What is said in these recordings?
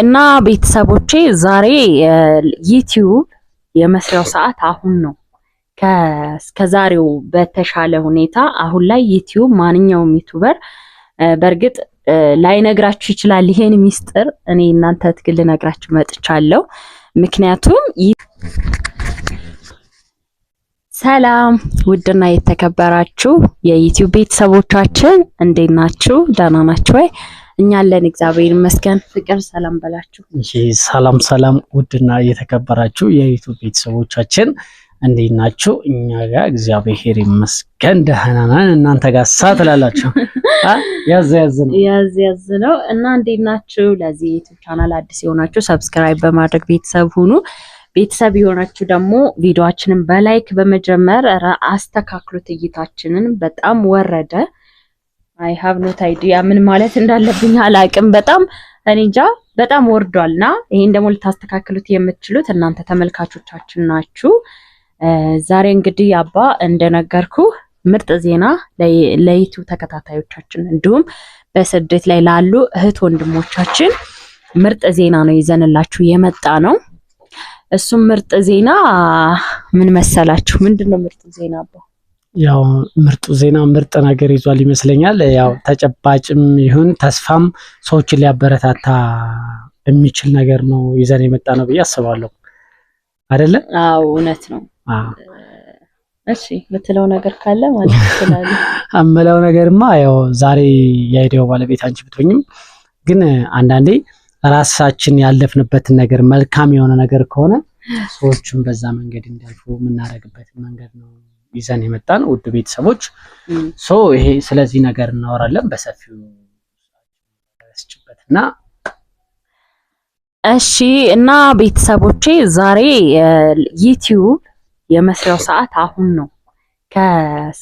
እና ቤተሰቦቼ ዛሬ ዩቲዩብ የመስሪያው ሰዓት አሁን ነው። ከዛሬው በተሻለ ሁኔታ አሁን ላይ ዩቲዩብ ማንኛውም ዩቲዩበር በርግጥ ላይነግራችሁ ይችላል ይሄን ሚስጥር። እኔ እናንተ ትግል ነግራችሁ መጥቻለሁ። ምክንያቱም ሰላም ውድና የተከበራችሁ የዩቲዩብ ቤተሰቦቻችን እንዴት ናችሁ? ደህና ናችሁ ወይ? እኛ አለን እግዚአብሔር ይመስገን። ፍቅር ሰላም በላችሁ። እሺ ሰላም ውድና የተከበራችሁ የዩቲዩብ ቤተሰቦቻችን እንዴት ናችሁ? እኛ ጋር እግዚአብሔር ይመስገን ደህና ነን። እናንተ ጋር ሳትላላችሁ ያዝ ነው እና እንዴት ናችሁ? ለዚህ ዩቲዩብ ቻናል አዲስ የሆናችሁ ሰብስክራይብ በማድረግ ቤተሰብ ሁኑ። ቤተሰብ የሆናችሁ ደግሞ ቪዲዮአችንን በላይክ በመጀመር አስተካክሉት። እይታችንን በጣም ወረደ። አይ ሃቭ ኖት አይዲያ ምን ማለት እንዳለብኝ አላቅም። በጣም እንጃ በጣም ወርዷልና ይሄን ደግሞ ልታስተካክሉት የምትችሉት እናንተ ተመልካቾቻችን ናችሁ። ዛሬ እንግዲህ አባ እንደነገርኩ ምርጥ ዜና ለዩቲዩብ ተከታታዮቻችን እንዲሁም በስደት ላይ ላሉ እህት ወንድሞቻችን ምርጥ ዜና ነው ይዘንላችሁ የመጣ ነው። እሱም ምርጥ ዜና ምን መሰላችሁ? ምንድነው ምርጥ ዜና አባ? ያው ምርጡ ዜና ምርጥ ነገር ይዟል ይመስለኛል። ያው ተጨባጭም ይሁን ተስፋም ሰዎችን ሊያበረታታ የሚችል ነገር ነው ይዘን የመጣ ነው ብዬ አስባለሁ። አይደለ? አዎ እውነት ነው። እሺ የምትለው ነገር ካለ ማለት ይችላል። አመለው ነገርማ ያው ዛሬ የአይዲያው ባለቤት አንቺ ብትሆኝም ግን አንዳንዴ ራሳችን ያለፍንበትን ነገር መልካም የሆነ ነገር ከሆነ ሰዎችን በዛ መንገድ እንዲያልፉ የምናደርግበት መንገድ ነው ይዘን የመጣን ውድ ቤተሰቦች። ይሄ ስለዚህ ነገር እናወራለን በሰፊው ያስችበትና እሺ። እና ቤተሰቦቼ ዛሬ ዩቲዩብ የመስሪያው ሰዓት አሁን ነው።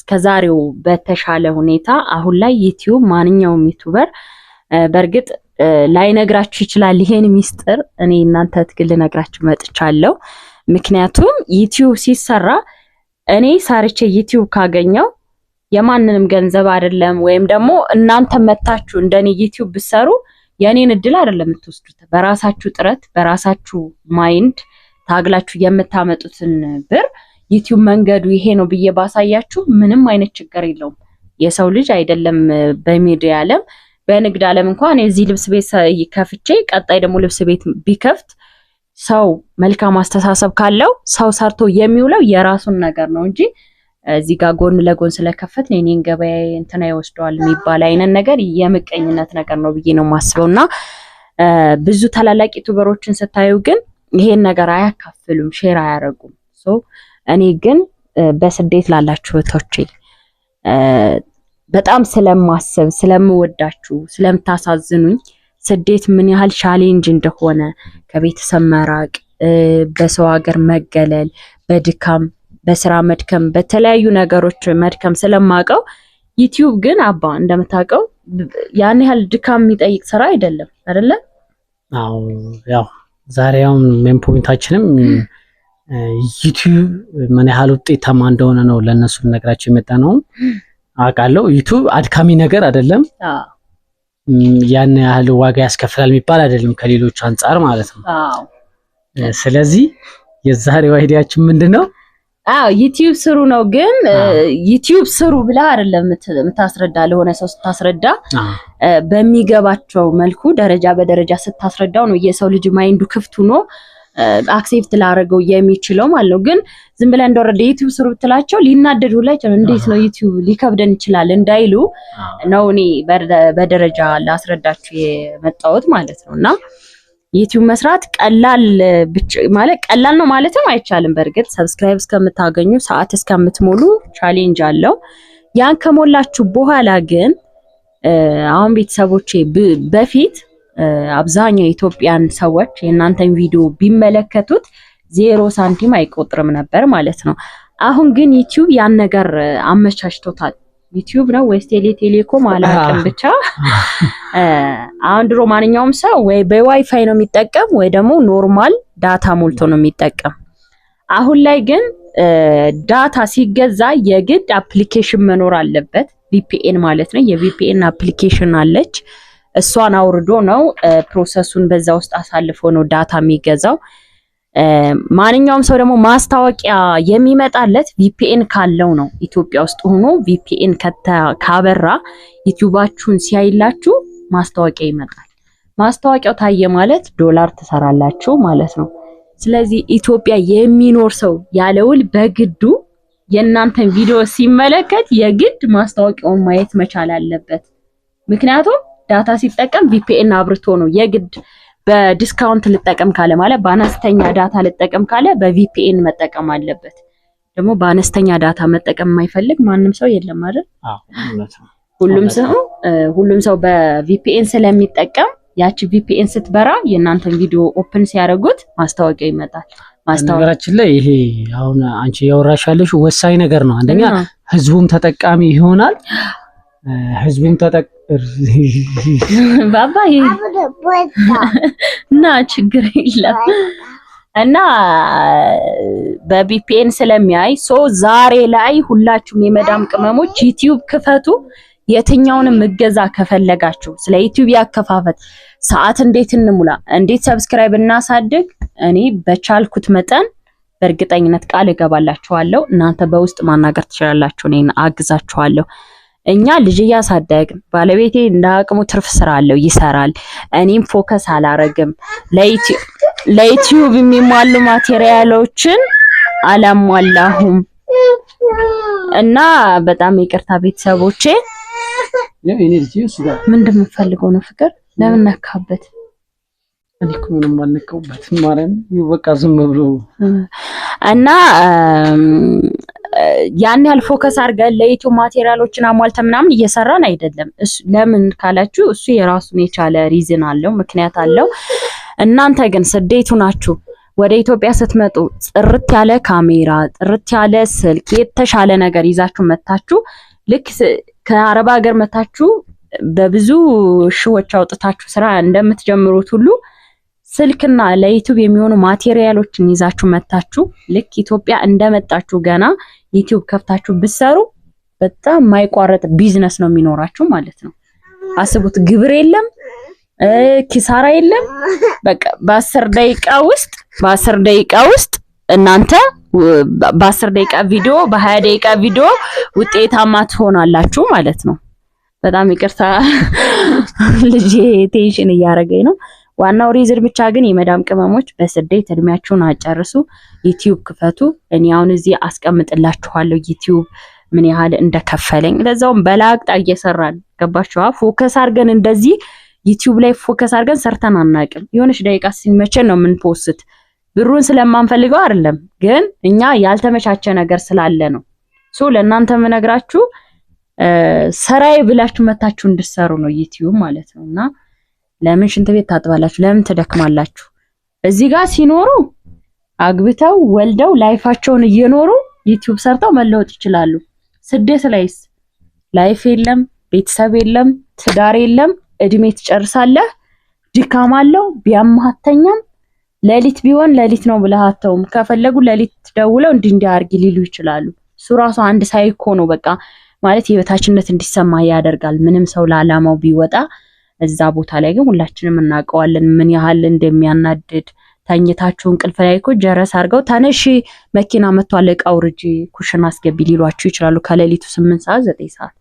ከዛሬው በተሻለ ሁኔታ አሁን ላይ ዩቲዩብ ማንኛውም ዩቲዩበር በርግጥ ላይነግራችሁ ይችላል ይሄን ሚስጥር። እኔ እናንተ ትግል ነግራችሁ መጥቻለሁ። ምክንያቱም ዩቲዩብ ሲሰራ እኔ ሳርቼ ዩቲዩብ ካገኘው የማንንም ገንዘብ አይደለም፣ ወይም ደግሞ እናንተ መታችሁ እንደኔ ዩቲዩብ ብሰሩ የኔን እድል አይደለም የምትወስዱት። በራሳችሁ ጥረት በራሳችሁ ማይንድ ታግላችሁ የምታመጡትን ብር ዩቲዩብ መንገዱ ይሄ ነው ብዬ ባሳያችሁ ምንም አይነት ችግር የለውም። የሰው ልጅ አይደለም በሚዲያ ዓለም በንግድ ዓለም እንኳን እዚህ ልብስ ቤት ከፍቼ ቀጣይ ደግሞ ልብስ ቤት ቢከፍት ሰው መልካም አስተሳሰብ ካለው ሰው ሰርቶ የሚውለው የራሱን ነገር ነው እንጂ እዚህ ጋር ጎን ለጎን ስለከፈትን የኔን ገበያ እንትና ይወስደዋል የሚባል አይነት ነገር የምቀኝነት ነገር ነው ብዬ ነው የማስበውና ብዙ ታላላቅ ዩቲዩበሮችን ስታዩ ግን ይሄን ነገር አያካፍሉም፣ ሼር አያረጉም። እኔ ግን በስደት ላላችሁ እህቶቼ በጣም ስለማስብ ስለምወዳችሁ ስለምታሳዝኑኝ ስደት ምን ያህል ቻሌንጅ እንደሆነ ከቤተሰብ መራቅ፣ በሰው ሀገር መገለል፣ በድካም በስራ መድከም፣ በተለያዩ ነገሮች መድከም ስለማቀው ዩቲዩብ ግን አባ እንደምታውቀው ያን ያህል ድካም የሚጠይቅ ስራ አይደለም አይደለ? አዎ ያው ዛሬውን ሜን ፖይንታችንም ዩቲዩብ ምን ያህል ውጤታማ እንደሆነ ነው ለነሱ ልነግራቸው የመጣ ነው። አውቃለሁ ዩቲዩብ አድካሚ ነገር አይደለም። ያን ያህል ዋጋ ያስከፍላል የሚባል አይደለም ከሌሎች አንፃር ማለት ነው። ስለዚህ የዛሬው አይዲያችን ምንድነው? ዩቲዩብ ስሩ ነው። ግን ዩቲዩብ ስሩ ብላ አይደለም የምታስረዳ። ለሆነ ሰው ስታስረዳ በሚገባቸው መልኩ ደረጃ በደረጃ ስታስረዳው ነው የሰው ልጅ ማይንዱ ክፍት ሆኖ አክሴፕት ላደርገው የሚችለው ማለት ነው። ግን ዝም ብለን እንደወረደ ዩቲዩብ ስሩ ብትላቸው ሊናደዱ ላይ እንዴት ነው ዩቲዩብ ሊከብደን ይችላል እንዳይሉ ነው እኔ በደረጃ ላስረዳችሁ የመጣሁት ማለት ነውና ዩቲዩብ መስራት ቀላል ማለት ቀላል ነው ማለትም አይቻልም። በርግጥ ሰብስክራይብ እስከምታገኙ ሰዓት እስከምትሞሉ ቻሌንጅ አለው። ያን ከሞላችሁ በኋላ ግን አሁን ቤተሰቦቼ በፊት አብዛኛው ኢትዮጵያን ሰዎች የእናንተን ቪዲዮ ቢመለከቱት 0 ሳንቲም አይቆጥርም ነበር ማለት ነው። አሁን ግን ዩቲዩብ ያን ነገር አመቻችቶታል። ዩቲዩብ ነው ወይስ ቴሌኮም አላውቅም፣ ብቻ አሁን ድሮ ማንኛውም ሰው ወይ በዋይፋይ ነው የሚጠቀም ወይ ደግሞ ኖርማል ዳታ ሞልቶ ነው የሚጠቀም። አሁን ላይ ግን ዳታ ሲገዛ የግድ አፕሊኬሽን መኖር አለበት። ቪፒኤን ማለት ነው። የቪፒኤን አፕሊኬሽን አለች። እሷን አውርዶ ነው ፕሮሰሱን በዛ ውስጥ አሳልፎ ነው ዳታ የሚገዛው። ማንኛውም ሰው ደግሞ ማስታወቂያ የሚመጣለት ቪፒኤን ካለው ነው። ኢትዮጵያ ውስጥ ሆኖ ቪፒኤን ካበራ ዩቲዩባችሁን ሲያይላችሁ ማስታወቂያ ይመጣል። ማስታወቂያው ታየ ማለት ዶላር ትሰራላችሁ ማለት ነው። ስለዚህ ኢትዮጵያ የሚኖር ሰው ያለውል በግዱ የእናንተን ቪዲዮ ሲመለከት የግድ ማስታወቂያውን ማየት መቻል አለበት። ምክንያቱም ዳታ ሲጠቀም ቪፒኤን አብርቶ ነው የግድ። በዲስካውንት ልጠቀም ካለ ማለት በአነስተኛ ዳታ ልጠቀም ካለ በቪፒኤን መጠቀም አለበት። ደግሞ በአነስተኛ ዳታ መጠቀም የማይፈልግ ማንም ሰው የለም አይደል? ሁሉም ሰው በቪፒኤን ስለሚጠቀም ያቺ ቪፒኤን ስትበራ የእናንተን ቪዲዮ ኦፕን ሲያደርጉት ማስታወቂያ ይመጣል። ነገራችን ላይ ይሄ አሁን አንቺ ያወራሽ ያለሽ ወሳኝ ነገር ነው። አንደኛ ህዝቡም ተጠቃሚ ይሆናል። ህዝቡም ባባዬ እና ችግር የለም እና በቪፒኤን ስለሚያይ ዛሬ ላይ ሁላችሁም የመዳም ቅመሞች ዩቲዩብ ክፈቱ። የትኛውንም እገዛ ከፈለጋችሁ ስለ ዩቲዩብ ያከፋፈት ሰዓት እንዴት እንሙላ፣ እንዴት ሰብስክራይብ እናሳድግ፣ እኔ በቻልኩት መጠን በእርግጠኝነት ቃል እገባላችኋለሁ። እናንተ በውስጥ ማናገር ትችላላችሁ፣ እኔን አግዛችኋለሁ። እኛ ልጅ እያሳደግን ባለቤቴ እንደ አቅሙ ትርፍ ስራ አለው ይሰራል። እኔም ፎከስ አላረግም። ለዩቲዩብ የሚሟሉ ማቴሪያሎችን አላሟላሁም እና በጣም ይቅርታ ቤተሰቦቼ። ምንድን ነው የምፈልገው ነው ፍቅር ለምን ነካበት? እኔ እኮ ምንም አልነካውበትም ማለት ነው። በቃ ዝም ብሎ እና ያን ያህል ፎከስ አድርገን ለዩቲዩብ ማቴሪያሎችን አሟልተን ምናምን እየሰራን አይደለም። ለምን ካላችሁ እሱ የራሱን የቻለ ሪዝን አለው፣ ምክንያት አለው። እናንተ ግን ስደቱ ናችሁ። ወደ ኢትዮጵያ ስትመጡ ጥርት ያለ ካሜራ፣ ጥርት ያለ ስልክ፣ የተሻለ ነገር ይዛችሁ መታችሁ ልክ ከአረብ ሀገር መታችሁ በብዙ ሺዎች አውጥታችሁ ስራ እንደምትጀምሩት ሁሉ ስልክና ለዩቲዩብ የሚሆኑ ማቴሪያሎችን ይዛችሁ መታችሁ ልክ ኢትዮጵያ እንደመጣችሁ ገና ዩቲዩብ ከፍታችሁ ብትሰሩ በጣም የማይቋረጥ ቢዝነስ ነው የሚኖራችሁ ማለት ነው። አስቡት፣ ግብር የለም፣ ኪሳራ የለም። በቃ በ10 ደቂቃ ውስጥ እናንተ በ10 ደቂቃ ቪዲዮ በ20 ደቂቃ ቪዲዮ ውጤታማ ትሆናላችሁ ማለት ነው። በጣም ይቅርታ ልጅ ቴንሽን እያረገኝ ነው። ዋናው ሪዝን ብቻ ግን የመዳም ቅመሞች በስደት እድሜያችሁን አጨርሱ፣ ዩቲዩብ ክፈቱ። እኔ አሁን እዚህ አስቀምጥላችኋለሁ ዩቲዩብ ምን ያህል እንደከፈለኝ። ለዛውም በላቅጣ እየሰራን ገባችኋ? ፎከስ አድርገን እንደዚህ ዩቲዩብ ላይ ፎከስ አድርገን ሰርተን አናውቅም። የሆነች ደቂቃ ሲመቸን ነው ምን ፖስት፣ ብሩን ስለማንፈልገው አይደለም፣ ግን እኛ ያልተመቻቸ ነገር ስላለ ነው። ለእናንተ የምነግራችሁ ሰራይ ብላችሁ መታችሁ እንድትሰሩ ነው ዩቲዩብ ማለት ነው። እና ለምን ሽንት ቤት ታጥባላችሁ? ለምን ትደክማላችሁ? እዚህ ጋር ሲኖሩ አግብተው ወልደው ላይፋቸውን እየኖሩ ዩቲዩብ ሰርተው መለወጥ ይችላሉ። ስደት ላይስ ላይፍ የለም፣ ቤተሰብ የለም፣ ትዳር የለም፣ እድሜ ትጨርሳለህ፣ ድካም አለው፣ ቢያማተኛም ሌሊት ቢሆን ሌሊት ነው ብለሃተውም ከፈለጉ ሌሊት ደውለው እንዲያርግ ሊሉ ይችላሉ። እሱ ራሱ አንድ ሳይኮ ነው። በቃ ማለት የበታችነት እንዲሰማ ያደርጋል። ምንም ሰው ለዓላማው ቢወጣ እዛ ቦታ ላይ ግን ሁላችንም እናውቀዋለን ምን ያህል እንደሚያናድድ። ተኝታችሁ እንቅልፍ ላይ እኮ ጀረስ አድርገው ተነሺ መኪና መጥቷል ዕቃ አውርጂ ኩሽና አስገቢ ሊሏችሁ ይችላሉ። ከሌሊቱ 8 ሰዓት 9 ሰዓት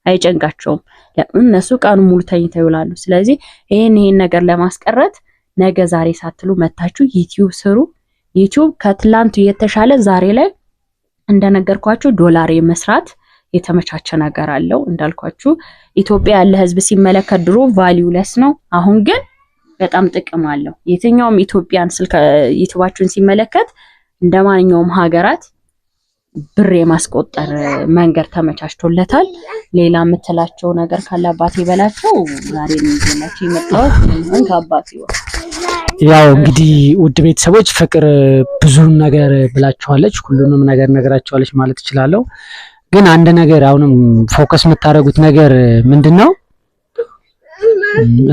አይጨንቃቸውም። እነሱ ቀኑ ሙሉ ተኝተው ይውላሉ። ስለዚህ ይሄን ነገር ለማስቀረት ነገ ዛሬ ሳትሉ መታችሁ ዩቲዩብ ስሩ። ዩቲዩብ ከትላንቱ የተሻለ ዛሬ ላይ እንደነገርኳችሁ ዶላር የመስራት የተመቻቸ ነገር አለው። እንዳልኳችሁ ኢትዮጵያ ያለ ህዝብ ሲመለከት ድሮ ቫልዩለስ ነው። አሁን ግን በጣም ጥቅም አለው። የትኛውም ኢትዮጵያን ስልክ ዩቲዩባችሁን ሲመለከት እንደማንኛውም ሀገራት ብር የማስቆጠር መንገድ ተመቻችቶለታል። ሌላ የምትላቸው ነገር ካለ አባቴ በላቸው። ዛሬ ነው ይዘናችሁ የመጣሁት ከአባቴ ያው እንግዲህ ውድ ቤተሰቦች ፍቅር ብዙ ነገር ብላችኋለች፣ ሁሉንም ነገር ነግራችኋለች ማለት እችላለሁ። ግን አንድ ነገር አሁንም ፎከስ የምታደርጉት ነገር ምንድነው?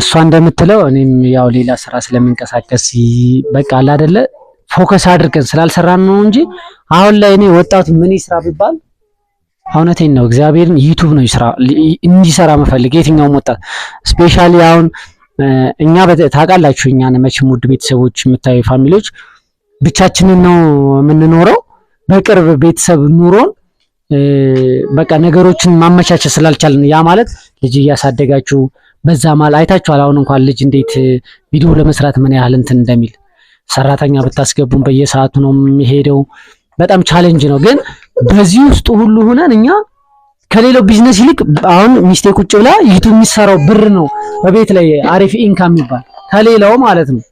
እሷ እንደምትለው እኔም ያው ሌላ ስራ ስለምንቀሳቀስ በቃ አለ አይደለ ፎከስ አድርገን ስላልሰራን ነው እንጂ አሁን ላይ እኔ ወጣቱ ምን ይስራ ቢባል እውነቴን ነው። እግዚአብሔርን ዩቲዩብ ነው እንዲሰራ መፈልግ የትኛውም ወጣት ስፔሻሊ አሁን እኛ ታውቃላችሁ እኛን መቼም ውድ ቤተሰቦች የምታዩ ፋሚሊዎች ብቻችንን ነው የምንኖረው። በቅርብ ቤተሰብ ኑሮን በቃ ነገሮችን ማመቻቸት ስላልቻልን ያ ማለት ልጅ እያሳደጋችሁ በዛ ማል አይታችኋል። አሁን እንኳን ልጅ እንዴት ቪዲዮ ለመስራት ምን ያህል እንትን እንደሚል ሰራተኛ ብታስገቡን በየሰዓቱ ነው የሚሄደው። በጣም ቻሌንጅ ነው። ግን በዚህ ውስጥ ሁሉ ሆነን እኛ ከሌላው ቢዝነስ ይልቅ አሁን ሚስቴ ቁጭ ብላ ዩቲዩብ የሚሰራው ብር ነው በቤት ላይ አሪፍ ኢንካም የሚባል ከሌላው ማለት ነው።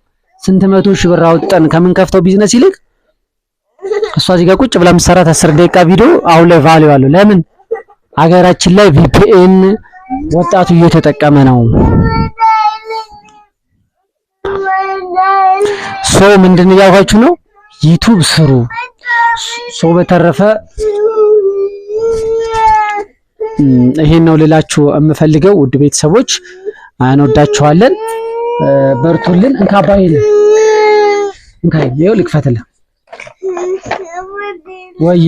ስንት መቶ ሺህ ብር አውጥተን ከምንከፍተው ቢዝነስ ይልቅ እሷ እዚህ ጋር ቁጭ ብላ የምትሰራት 10 ደቂቃ ቪዲዮ አሁን ላይ ቫልዩ አለው። ለምን ሀገራችን ላይ ቪፒኤን ወጣቱ እየተጠቀመ ነው። ምንድን ያዋችሁ ነው ዩቲዩብ ስሩ። በተረፈ ይሄን ነው ልላችሁ የምፈልገው ውድ ቤተሰቦች፣ እንወዳችኋለን። በርቱልን። እንካባይን እንካይ ይኸው ልክፈትልህ ወይ